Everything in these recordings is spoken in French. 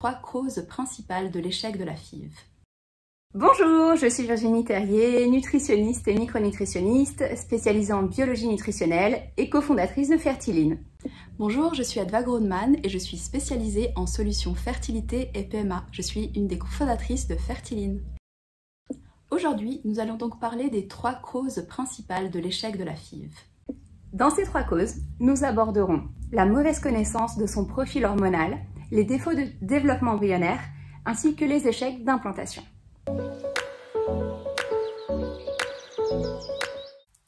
Trois causes principales de l'échec de la FIV. Bonjour, je suis Virginie Terrier, nutritionniste et micronutritionniste, spécialisée en biologie nutritionnelle et cofondatrice de Fertiline. Bonjour, je suis Adva Groneman et je suis spécialisée en solutions fertilité et PMA. Je suis une des cofondatrices de Fertiline. Aujourd'hui, nous allons donc parler des trois causes principales de l'échec de la FIV. Dans ces trois causes, nous aborderons la mauvaise connaissance de son profil hormonal, les défauts de développement embryonnaire, ainsi que les échecs d'implantation.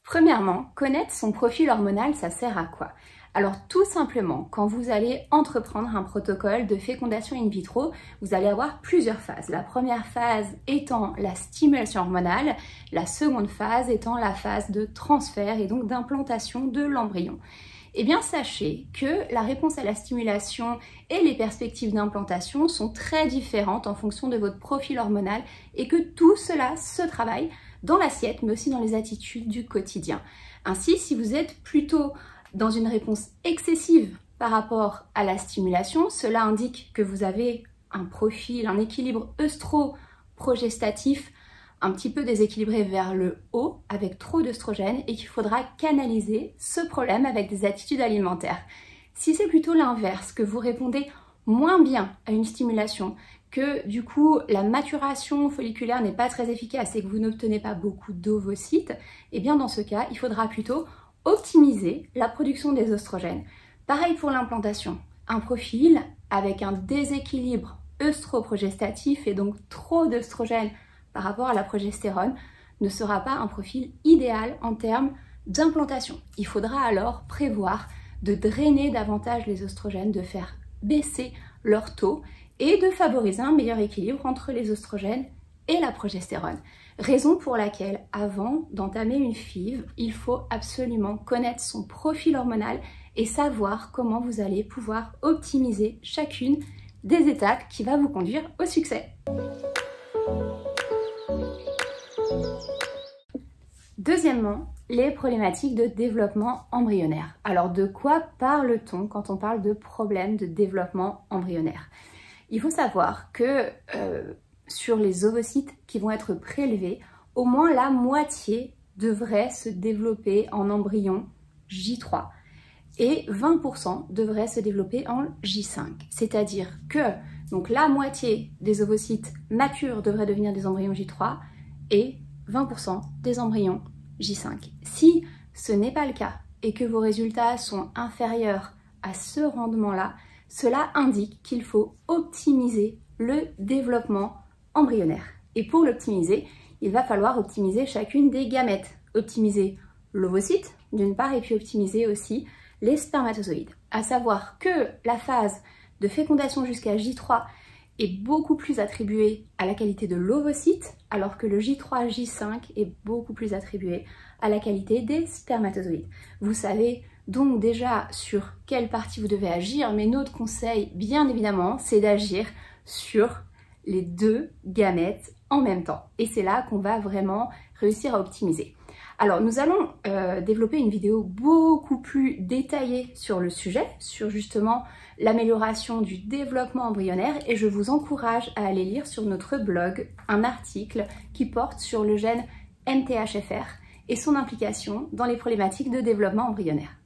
Premièrement, connaître son profil hormonal, ça sert à quoi? Alors tout simplement, quand vous allez entreprendre un protocole de fécondation in vitro, vous allez avoir plusieurs phases. La première phase étant la stimulation hormonale, la seconde phase étant la phase de transfert et donc d'implantation de l'embryon. Eh bien, sachez que la réponse à la stimulation et les perspectives d'implantation sont très différentes en fonction de votre profil hormonal et que tout cela se travaille dans l'assiette, mais aussi dans les attitudes du quotidien. Ainsi, si vous êtes plutôt dans une réponse excessive par rapport à la stimulation, cela indique que vous avez un profil, un équilibre œstro-progestatif un petit peu déséquilibré vers le haut avec trop d'œstrogène et qu'il faudra canaliser ce problème avec des attitudes alimentaires. Si c'est plutôt l'inverse, que vous répondez moins bien à une stimulation, que du coup la maturation folliculaire n'est pas très efficace et que vous n'obtenez pas beaucoup d'ovocytes, et bien dans ce cas, il faudra plutôt optimiser la production des œstrogènes. Pareil pour l'implantation, un profil avec un déséquilibre œstro-progestatif et donc trop d'œstrogènes par rapport à la progestérone ne sera pas un profil idéal en termes d'implantation. Il faudra alors prévoir de drainer davantage les œstrogènes, de faire baisser leur taux et de favoriser un meilleur équilibre entre les œstrogènes et la progestérone. Raison pour laquelle, avant d'entamer une FIV, il faut absolument connaître son profil hormonal et savoir comment vous allez pouvoir optimiser chacune des étapes qui va vous conduire au succès. Deuxièmement, les problématiques de développement embryonnaire. Alors de quoi parle-t-on quand on parle de problèmes de développement embryonnaire? Il faut savoir que sur les ovocytes qui vont être prélevés, au moins la moitié devrait se développer en embryon J3 et 20% devrait se développer en J5. C'est-à-dire que donc, la moitié des ovocytes matures devraient devenir des embryons J3 et 20% des embryons J5. Si ce n'est pas le cas et que vos résultats sont inférieurs à ce rendement-là, cela indique qu'il faut optimiser le développement embryonnaire. Et pour l'optimiser, il va falloir optimiser chacune des gamètes. Optimiser l'ovocyte d'une part et puis optimiser aussi les spermatozoïdes. À savoir que la phase de fécondation jusqu'à J3 est beaucoup plus attribué à la qualité de l'ovocyte, alors que le J3, J5 est beaucoup plus attribué à la qualité des spermatozoïdes. Vous savez donc déjà sur quelle partie vous devez agir, mais notre conseil, bien évidemment, c'est d'agir sur les deux gamètes en même temps. Et c'est là qu'on va vraiment réussir à optimiser. Alors, nous allons développer une vidéo beaucoup plus détaillée sur le sujet, sur justement l'amélioration du développement embryonnaire et je vous encourage à aller lire sur notre blog un article qui porte sur le gène MTHFR et son implication dans les problématiques de développement embryonnaire.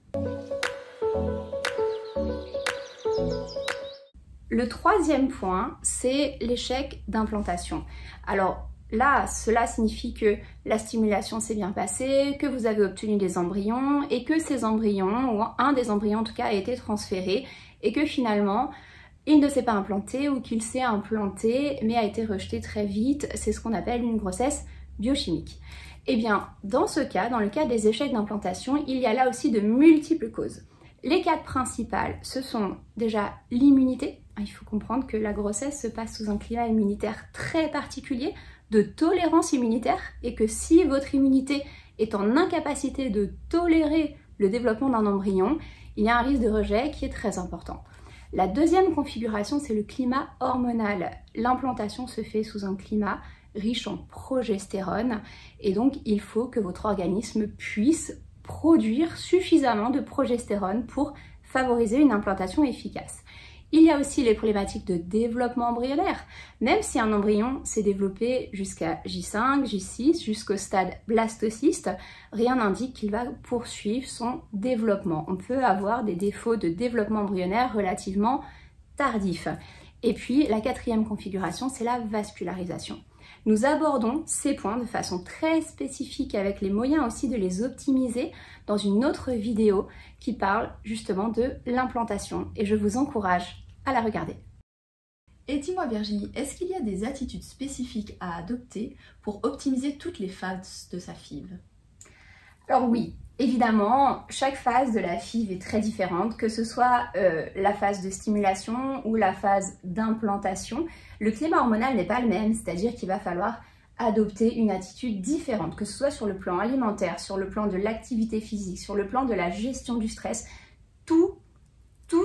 Le troisième point, c'est l'échec d'implantation. Alors, là, cela signifie que la stimulation s'est bien passée, que vous avez obtenu des embryons et que ces embryons, ou un des embryons en tout cas, a été transféré et que finalement, il ne s'est pas implanté ou qu'il s'est implanté mais a été rejeté très vite. C'est ce qu'on appelle une grossesse biochimique. Eh bien, dans ce cas, dans le cas des échecs d'implantation, il y a là aussi de multiples causes. Les quatre principales, ce sont déjà l'immunité. Il faut comprendre que la grossesse se passe sous un climat immunitaire très particulier, de tolérance immunitaire, et que si votre immunité est en incapacité de tolérer le développement d'un embryon, il y a un risque de rejet qui est très important. La deuxième configuration, c'est le climat hormonal. L'implantation se fait sous un climat riche en progestérone, et donc il faut que votre organisme puisse produire suffisamment de progestérone pour favoriser une implantation efficace. Il y a aussi les problématiques de développement embryonnaire. Même si un embryon s'est développé jusqu'à J5, J6, jusqu'au stade blastocyste, rien n'indique qu'il va poursuivre son développement. On peut avoir des défauts de développement embryonnaire relativement tardifs. Et puis la quatrième configuration, c'est la vascularisation. Nous abordons ces points de façon très spécifique avec les moyens aussi de les optimiser dans une autre vidéo qui parle justement de l'implantation et je vous encourage à la regarder. Et dis-moi Virginie, est-ce qu'il y a des attitudes spécifiques à adopter pour optimiser toutes les phases de sa FIV? Alors oui, évidemment, chaque phase de la FIV est très différente, que ce soit la phase de stimulation ou la phase d'implantation. Le climat hormonal n'est pas le même, c'est-à-dire qu'il va falloir adopter une attitude différente, que ce soit sur le plan alimentaire, sur le plan de l'activité physique, sur le plan de la gestion du stress. Tout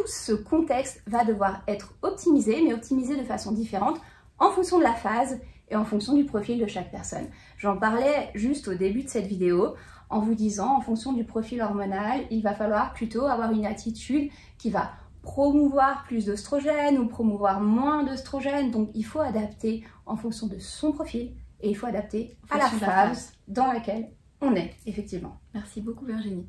ce contexte va devoir être optimisé, mais optimisé de façon différente en fonction de la phase et en fonction du profil de chaque personne. J'en parlais juste au début de cette vidéo en vous disant, en fonction du profil hormonal, il va falloir plutôt avoir une attitude qui va promouvoir plus d'œstrogène ou promouvoir moins d'œstrogène. Donc il faut adapter en fonction de son profil et il faut adapter à la phase dans laquelle on est, effectivement. Merci beaucoup Virginie.